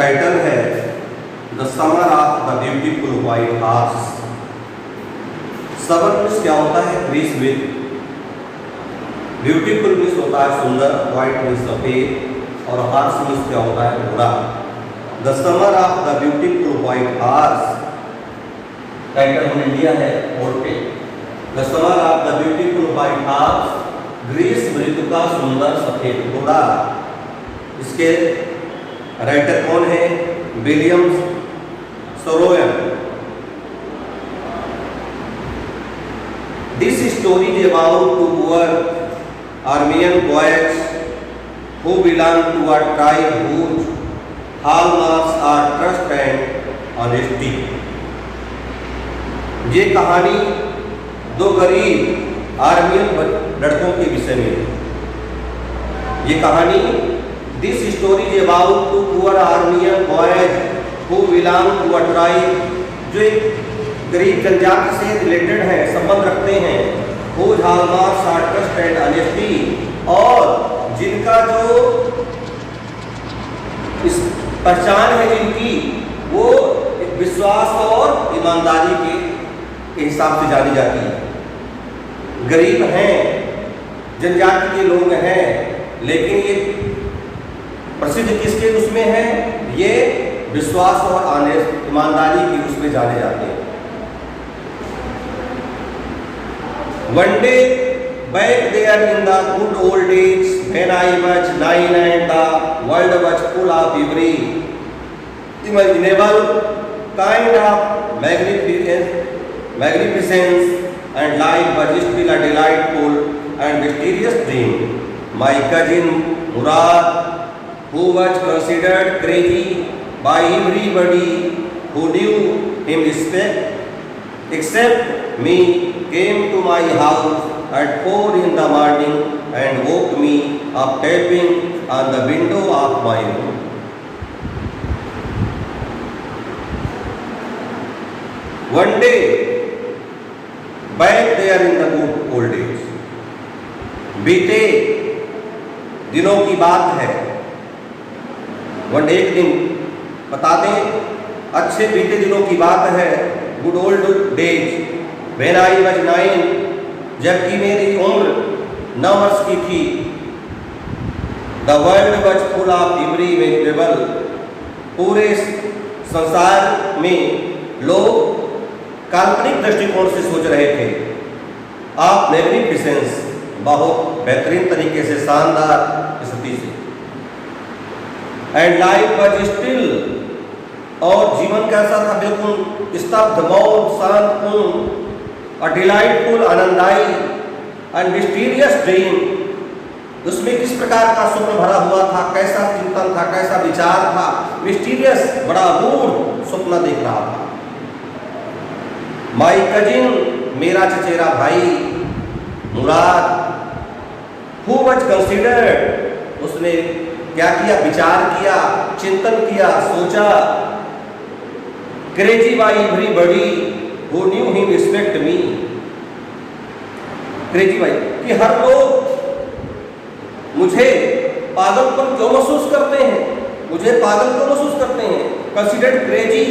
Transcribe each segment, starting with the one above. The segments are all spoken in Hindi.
टाइटल है the summer of the beautiful white horse. Summer means क्या होता है? Greece with. ब्यूटीफुल मीन्स होता है सुंदर, व्हाइट मीन्स सफेद, और हॉर्स मीन्स क्या होता है? घोड़ा। The summer of the beautiful white horse title हमने लिया है बोर्ड पे। The summer of the beautiful white horse, ग्रीस ऋतु का सुंदर सफेद घोड़ा। इसके राइटर कौन है? William Saroyan. This story is about two poor Armenian boys who belong to a tribe whose hallmarks are trust and honesty. ये कहानी दो गरीब आर्मियन लड़कों के विषय में है। ये कहानी This story is about two poor Armenian boys who belong to a tribe, जो एक गरीब जनजाति से रिलेटेड है, संबंध रखते हैं। whose hallmarks are trust and honesty, और जिनका जो इस पहचान है जिनकी, वो विश्वास और ईमानदारी के हिसाब से जानी जाती है। गरीब हैं, जनजाति के लोग हैं, लेकिन ये प्रसिद्ध किसके उसमें है? ये विश्वास और ऑनेस्ट ईमानदारी के उसमें जाने जाते हैं। One day back there in the good old days when I was 9 and the world was full of every imaginable kind of magnificence and life was still a delightful and mysterious dream. My cousin Murad, who was considered crazy by everybody who knew him except me, came to my house at 4 in the morning and woke me up tapping on the window of my room. One day, back there in the good old days, बीते दिनों की बात है। एक दिन बता दें, अच्छे बीते दिनों की बात है। Good old days when I was 9, जबकि मेरी उम्र 9 वर्ष की थी। The world was full of imaginable, पूरे संसार में लोग काल्पनिक दृष्टिकोण से सोच रहे थे। ऑफ मैग्निफिसेंस, बहुत बेहतरीन तरीके से, शानदार स्थिति से। एंड लाइफ वाज स्टिल, और जीवन कैसा था? बिल्कुल स्तब्ध, मौन, शांतपूर्ण, और डिलाइटफुल, आनंददायी, एंड मिस्टीरियस ड्रीम। उसमें किस प्रकार का स्वप्न भरा हुआ था? कैसा चिंतन था? कैसा विचार था? मिस्टीरियस, बड़ा गूढ़ स्वप्न देख रहा था। माई कजिन, मेरा चचेरा भाई मुराद, हु वाज कंसिडर्ड, उसने क्या किया? विचार किया, चिंतन किया, सोचा। Crazy bye everybody who knew him respect me, crazy bye, कि हर लोग मुझे पागलपन क्यों महसूस करते हैं? मुझे पागल क्यों महसूस करते हैं? कंसिडर्ड क्रेजी,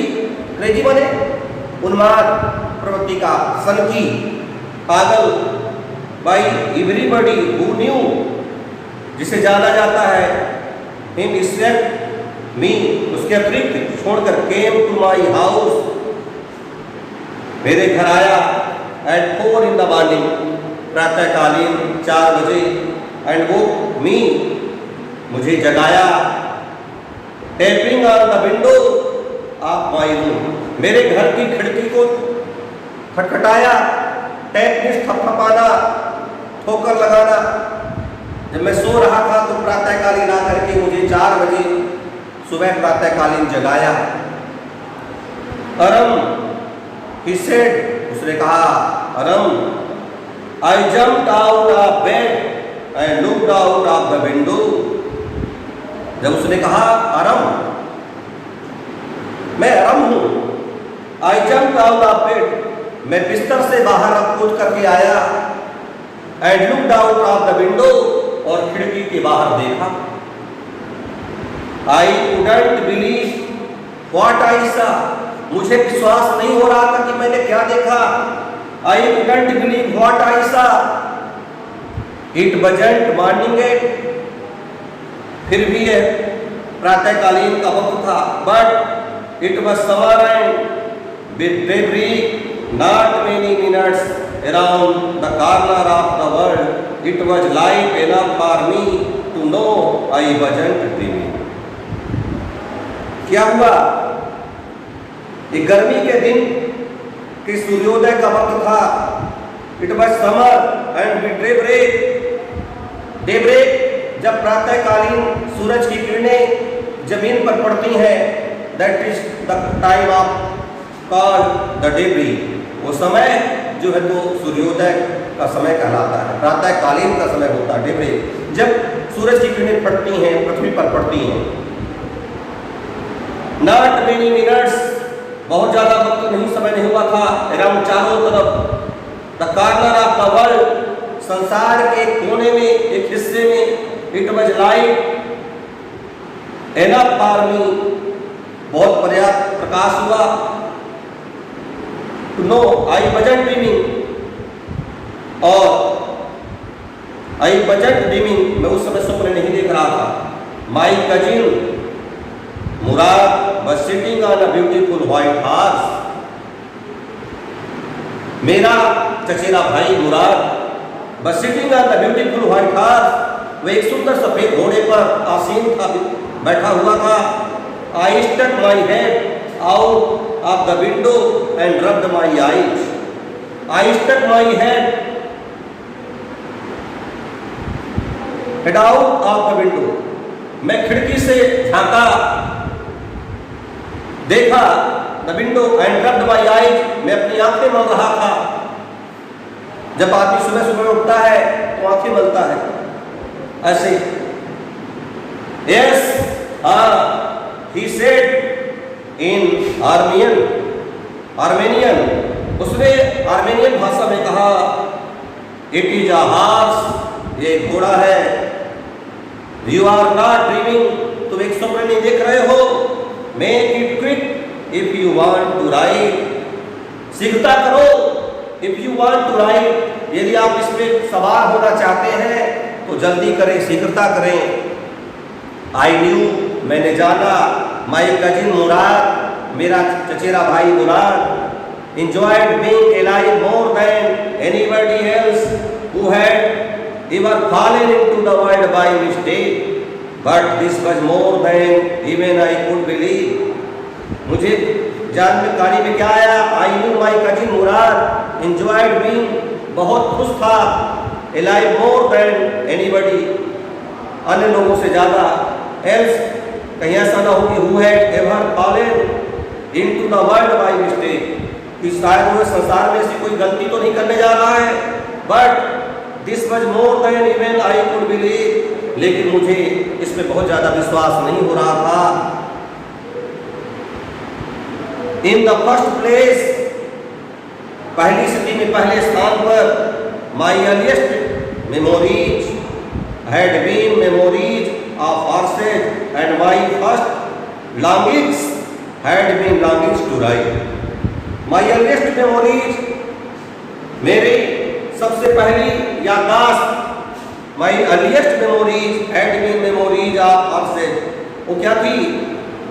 क्रेजी माने उन्माद प्रवृत्ति का, सनकी, पागल। बाय एवरीबॉडी हु न्यू, जिसे जाना जाता है। हिम रिस्पेक्ट मी, उसके अतिरिक्त छोड़कर। केम टू माई हाउस, मेरे घर आया। एट 4 in the morning, प्रातःकालीन 4 बजे। एंड वो मी, मुझे जगाया। Tapping on the window of my room, मेरे घर की खिड़की को खटखटाया। टैप मीन्स थपथपाना, ठोकर लगाना। जब मैं सो रहा था तो प्रातःकालीन आकर के मुझे 4 बजे सुबह प्रातःकालीन जगाया। अरम, he said, उसने कहा, अरम, I jumped out of bed and looked out of the window. जब उसने कहा अरम, मैं अरम हूं। I jumped out of bed, मैं बिस्तर से बाहर कूद करके आया। And looked out of the window, और खिड़की के बाहर देखा। I couldn't believe what I सा, मुझे विश्वास नहीं हो रहा था कि मैंने क्या देखा। I couldn't believe what I सा, इट वजंट मॉर्निंग एट, फिर भी है प्रातःकालीन का वक्त था, but it was summer and with daybreak not many minutes around the corner of the world, it was light enough for me to know I wasn't dreaming. क्या हुआ? एक गर्मी के दिन के सूर्योदय का वक्त था। It was summer and with daybreak, जब प्रातःकालीन सूरज की किरणें जमीन पर पड़ती हैं, that is the time of called the daybreak. वो समय जो है तो सूर्योदय का समय कहलाता है, प्रातःकालीन का समय होता है डेब्रेक, जब सूरज की किरणें पड़ती हैं, पृथ्वी पर पड़ती हैं। नॉट मेनी मिनट्स, बहुत ज्यादा वक्त नहीं, समय नहीं हुआ था। अराउंड, चारों तरफ, the corner of the world, संसार के कोने में, एक हिस्से में, it was light enough for me, बहुत पर्याप्त प्रकाश हुआ। To know I wasn't dreaming, और I wasn't dreaming, मैं उस समय स्वप्न नहीं देख रहा था। My cousin Murad was sitting on a beautiful white horse, मेरा चचेरा भाई मुराद was sitting on the beautiful white horse, वह एक सुंदर सफेद घोड़े पर आसीन था, बैठा हुआ था। I stuck my head out of the window and rubbed my eyes. I stuck my head out of the window. मैं खिड़की से झांका, देखा the window and rubbed my eyes. मैं अपनी आंखें मल रहा था। जब आदमी सुबह सुबह उठता है तो आंखें मलता है, ऐसे। Yes, he said in Armenian, उसने आर्मेनियन भाषा में कहा, इट इज अ हॉर्स, ये घोड़ा है। यू आर नॉट ड्रीमिंग, तुम एक स्वप्न नहीं देख रहे हो। Make it quick if you want to ride, शीघ्रता करो। If you want to ride, यदि आप इसमें सवार होना चाहते हैं तो जल्दी करें, शीघ्रता करें। आई न्यू, मैंने जाना, माई कजिन मुराद, मेरा चचेरा भाई मुराद, enjoyed being alive more than anybody else who had ever fallen into the world by mistake, but this was more than even I could believe. मुझे जानकारी में क्या आया? I knew my cousin Murad enjoyed being, बहुत खुश था, alive more than anybody, अन्य लोगों से ज़्यादा, else, कहीं ऐसा ना हो कि who had ever fallen into the world by mistake, कि शायद वो संसार में से कोई गलती तो नहीं करने जा रहा है, but this was more than even I could believe, लेकिन मुझे इसमें बहुत ज़्यादा विश्वास नहीं हो रहा था। In the first place, पहली स्थिति में, पहले स्थान पर, my earliest memories had been memories of horses and my first longings had been longings to ride. My earliest memories, मेरी सबसे पहली याददाश्त, my earliest memories had been memories of horses, वो क्या थी?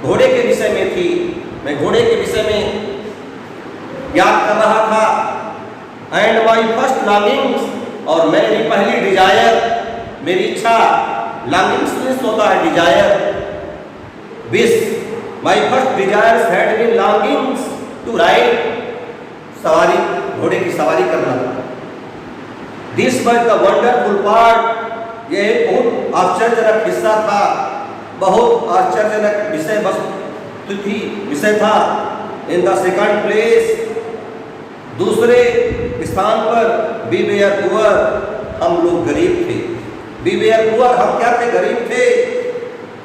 घोड़े के विषय में थी। मैं घोड़े के विषय में याद कर रहा था। And my first longings, और मेरी पहली डिजायर, मेरी इच्छा, longings मीन्स होता है desire, wish. My first desires had been longings to ride, सवारी, घोड़े की सवारी करना। This was the wonderful part, यह एक बहुत आश्चर्यजनक हिस्सा था, बहुत आश्चर्यजनक विषय वस्तु थी, विषय था। In the second place, दूसरे स्थान पर, we were poor, हम लोग गरीब थे। We were poor, हम क्या थे? गरीब थे।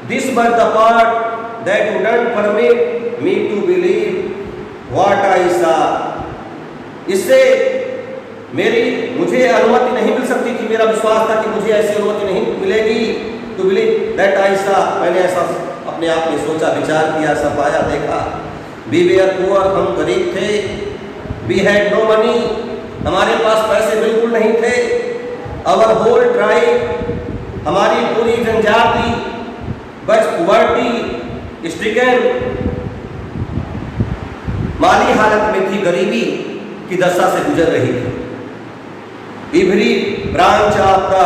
This was the part that wouldn't permit me to believe what I saw. इससे मुझे अनुमति नहीं मिल सकती थी, मेरा विश्वास था कि मुझे ऐसी अनुमति नहीं मिलेगी to believe that I saw, मैंने ऐसा अपने आप में सोचा, विचार किया, सफाया, देखा। वी वेयर पुअर, हम गरीब थे। वी हैड नो मनी, हमारे पास पैसे बिल्कुल नहीं थे। अवर होल ट्राइब, हमारी पूरी जनजाति बस पुअर्टी स्ट्रिकन, माली हालत में थी, गरीबी की दशा से गुजर रही थी। Every branch of the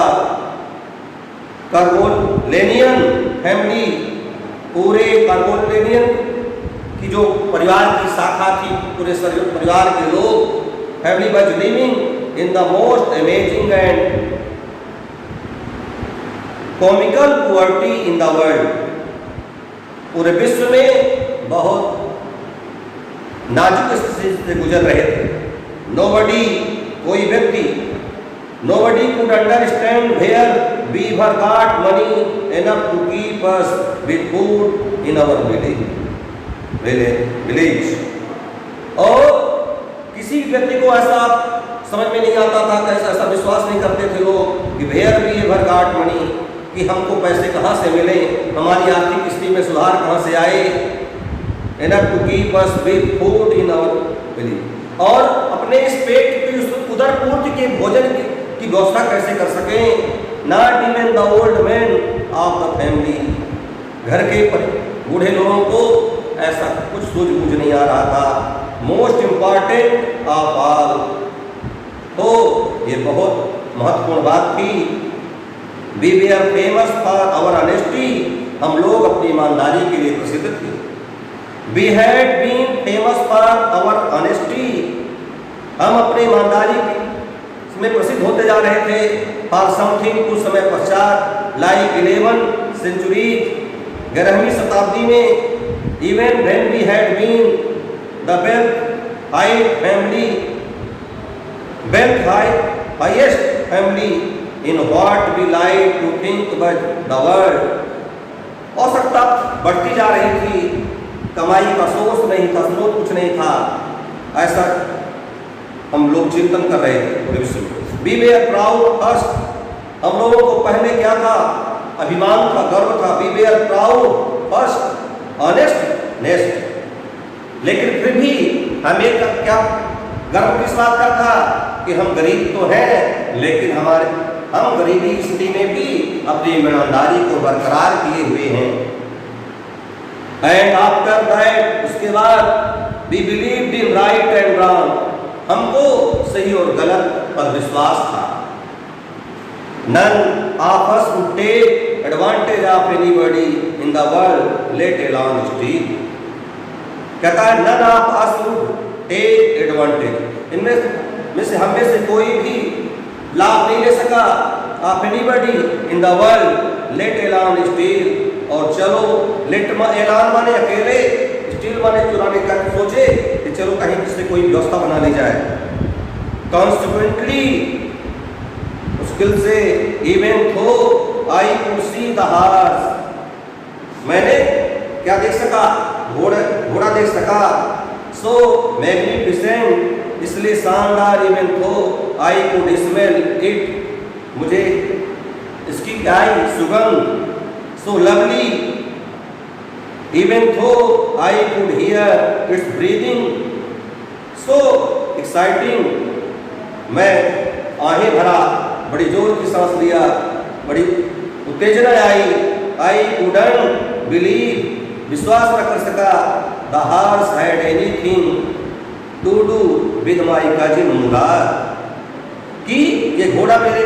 Garoghlanian family, पूरे कार्बोलेनियन की जो परिवार की शाखा थी, पूरे परिवार के लोग, family was living in the most amazing and comical poverty in the world, पूरे विश्व में बहुत नाजुक स्थिति से गुजर रहे थे। नोबडी, कोई व्यक्ति, nobody could understand where we forgot money enough to keep us with food in our village. और किसी भी व्यक्ति को ऐसा समझ में नहीं आता था, कैसा ऐसा विश्वास नहीं करते थे लोग कि वेयर वी फॉरगॉट मनी, कि हमको पैसे कहाँ से मिले, हमारी आर्थिक स्थिति में सुधार कहाँ से आए, enough to keep us with food in our belly, और अपने इस पेट की उस उदर पूर्ति के भोजन की व्यवस्था कैसे कर सकें। Not even the old men of the family, घर के बूढ़े लोगों को ऐसा कुछ सूझबूझ नहीं आ रहा था। मोस्ट इम्पॉर्टेंट ऑफ ऑल, तो ये बहुत महत्वपूर्ण बात थी। We were famous for our honesty, हम लोग अपनी ईमानदारी के लिए प्रसिद्ध थे। We had been famous for our honesty, हम अपनी ईमानदारी में प्रसिद्ध होते जा रहे थे। For something, कुछ समय पश्चात, like 11 centuries, 11वीं शताब्दी में, even when we had been the highest family in what we like to think but the world, आवश्यकता बढ़ती जा रही थी, कमाई का सोर्स नहीं था, स्रोत कुछ नहीं था, ऐसा हम लोग चिंतन कर रहे थे पूरे विश्व में। We were proud first, हम लोगों को पहले क्या था, अभिमान था, गर्व था। We were proud first, honest next, लेकिन फिर भी हमें क्या गर्व किस बात का था कि हम गरीब तो हैं, लेकिन हम गरीबी स्थिति में भी अपनी ईमानदारी को बरकरार किए हुए हैं। एंड आफ्टर दैट, उसके बाद, we believed in right and wrong, हमको सही और गलत पर विश्वास था। None of us would take advantage of anybody in the world, let alone steal. कहता है none of us would take advantage, इनमें से हम में से कोई भी लाभ नहीं ले सका। Of anybody in the world, let alone steel, और चलो, लेट एलान माने अकेले, स्टील माने चुराने का सोचे कि चलो कहीं किससे कोई व्यवस्था बना ली जाए। कॉन्सिक्वेंटली, मुश्किल से, इवन थो I could see the horse, मैंने क्या देख सका, घोड़ा देख सका। सो मैग्निफिसेंट, इसलिए शानदार, इवन थो आई कुड स्मेल इट, मुझे इसकी आई सुगंध, so lovely, even though I could hear its breathing, so exciting, मैं आहें भरा, बड़ी जोर की सांस लिया, बड़ी उत्तेजना आई। I couldn't believe, विश्वास न कर सका, the horse had anything to do with my cousin मुराद, कि ये घोड़ा मेरे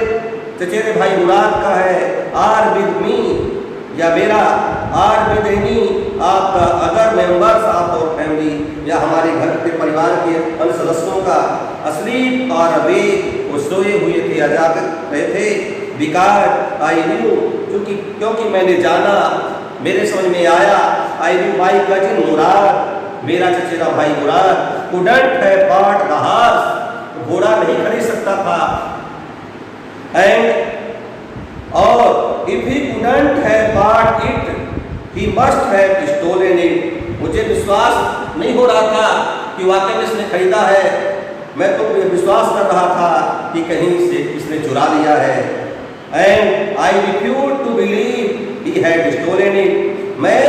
चचेरे भाई मुराद का है। आर विद मी, या मेरा, or with any of the other members of our family, या हमारे घर के परिवार के अन्य सदस्यों का। असलीप और अवे, वो सोए हुए थे या जाग रहे थे। बिकॉज़ आई न्यू, क्योंकि मैंने जाना, मेरे समझ में आया। आई न्यू माई कजिन मुराद, मेरा चचेरा भाई Mourad, couldn't have bought the horse, घोड़ा नहीं खरीद सकता था। एंड और if he couldn't have bought it, he must have stolen it, मुझे विश्वास नहीं हो रहा था कि वाकई में इसने खरीदा है। मैं तो विश्वास कर रहा था कि कहीं से इसने चुरा लिया है। And I refuse to believe he had stolen it, मैं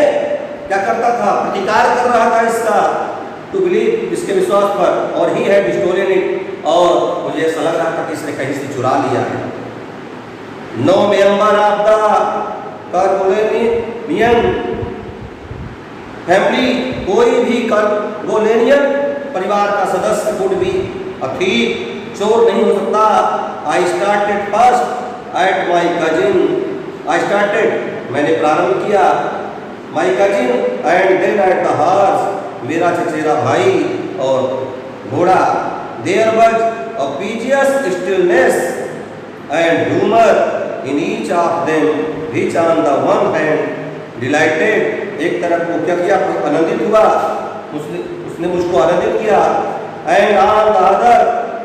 क्या करता था, प्रतिकार कर रहा था इसका, टू बिलीव, इसके विश्वास पर, और ही हैड स्टोलन इट, और मुझे ऐसा लग रहा था कि इसने कहीं से चुरा लिया है। No member of the Garoghlanian family, कोई भी कार्बोलेनियन परिवार का सदस्य कुड बी अ थीफ, चोर नहीं हो सकता। I started first at my cousin, I started, मैंने प्रारंभ किया, my cousin and then at the horse, मेरा चचेरा भाई और घोड़ा। There was a pious stillness and humour in each of them, which on the one hand delighted, एक तरफ वो क्या किया, आनंदित हुआ, उसने मुझको आनंदित किया, एंड ऑन द अदर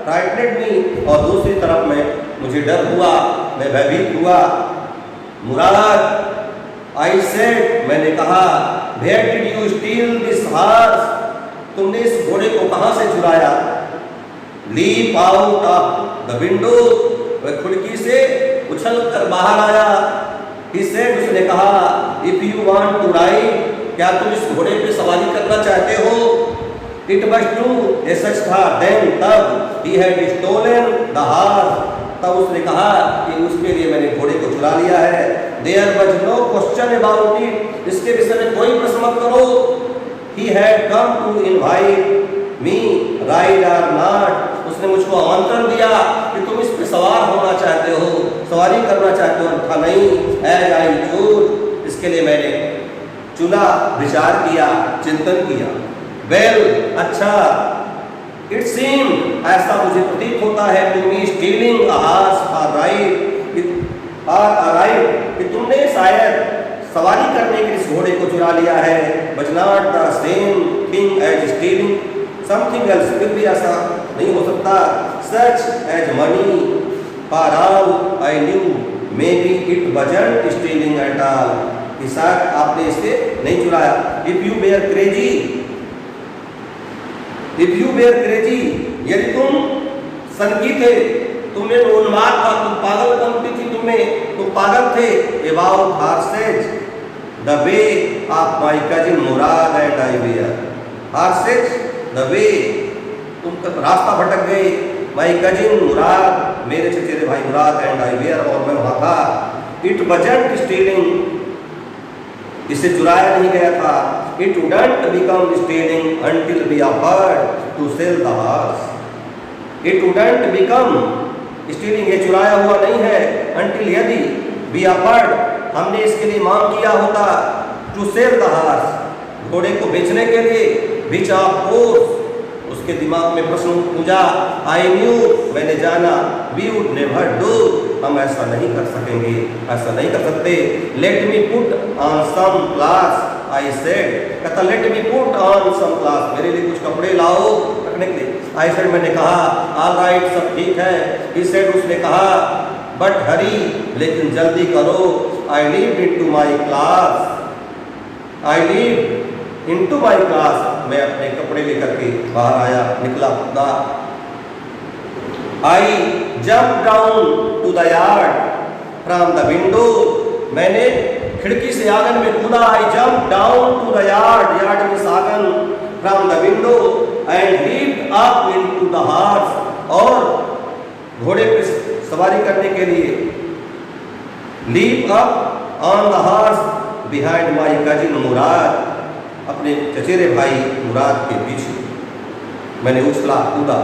फ्राइटनेड मी, और दूसरी तरफ में मुझे डर हुआ, मैं भयभीत हुआ। मुराद, आई सेड, मैंने कहा, where did you steal this horse, तुमने इस घोड़े को कहां से चुराया। Leap out of the window, वह खिड़की से उछल कर बाहर आया। He said, उसने कहा, if you want to ride, क्या तुम इस घोड़े पे सवारी करना चाहते हो। इट वाज ट्रू, ये सच था, देन, तब, he had stolen the horse, तब उसने कहा कि उसके लिए मैंने घोड़े को चुरा लिया है। There was no question about it, इसके विषय में कोई प्रश्न मत करो। He had come to invite me ride or not, उसने मुझको आमंत्रण दिया कि तुम इस पे सवार होना चाहते हो, सवारी करना चाहते हो, था नहीं। एज आई चूज, इसके लिए मैंने चुना, विचार किया, चिंतन किया। वेल, अच्छा, इट सीम, ऐसा मुझे प्रतीत होता है, to me stealing a horse for ride, कि तुमने शायद सवारी करने के इस घोड़े को चुरा लिया है। But not the same thing as stealing something else, फिर भी ऐसा नहीं हो सकता। Such as money for all I knew, maybe it wasn't stealing at all, कि शायद आपने इसे नहीं चुराया। If you were crazy, if you were crazy, यदि तुम सनकी थे, तुम्हें उन्माद था, तुम पागलपंती थी, तुम पागल थे। About horses, the way of my cousin Murad and I were, horses, the way, तुम रास्ता भटक गए। माय कजिन मुराद, मेरे चचेरे भाई मुराद, एंड आई वेयर, और मैं वहां था। इट वजंट स्टीलिंग, इसे चुराया नहीं गया था। It wouldn't become stealing until we offered to sell the horse, it wouldn't become stealing, ये चुराया हुआ नहीं है, अंटिल, यदि, वी ऑफर्ड, हमने इसके लिए मांग किया होता, टू सेल द हॉर्स, घोड़े को बेचने के लिए, विच ऑफ कोर्स, उसके दिमाग में प्रश्न पूछा। आई न्यू, मैंने जाना, वी वुड नेवर डू, हम ऐसा नहीं कर सकेंगे, ऐसा नहीं कर सकते। Let me put on some class, I said, कहता let me put on some class, मेरे लिए कुछ कपड़े लाओ रखने के लिए। आई सेड, मैंने कहा, ऑल राइट, सब ठीक है। ही सेड, उसने कहा, बट हरी, लेकिन जल्दी करो। I leave into my class, I leave into my class, मैं अपने कपड़े लेकर के बाहर आया, निकला, खुदा। I jump down to the yard from the window, मैंने खिड़की से आंगन में कूदा। I jump down to the yard, yard में आंगन, from the window, and leaped up into the horse, और घोड़े पे सवारी करने के लिए, leap up on the horse behind my cousin मुराद, अपने चचेरे भाई मुराद के पीछे मैंने उछला, कूदा।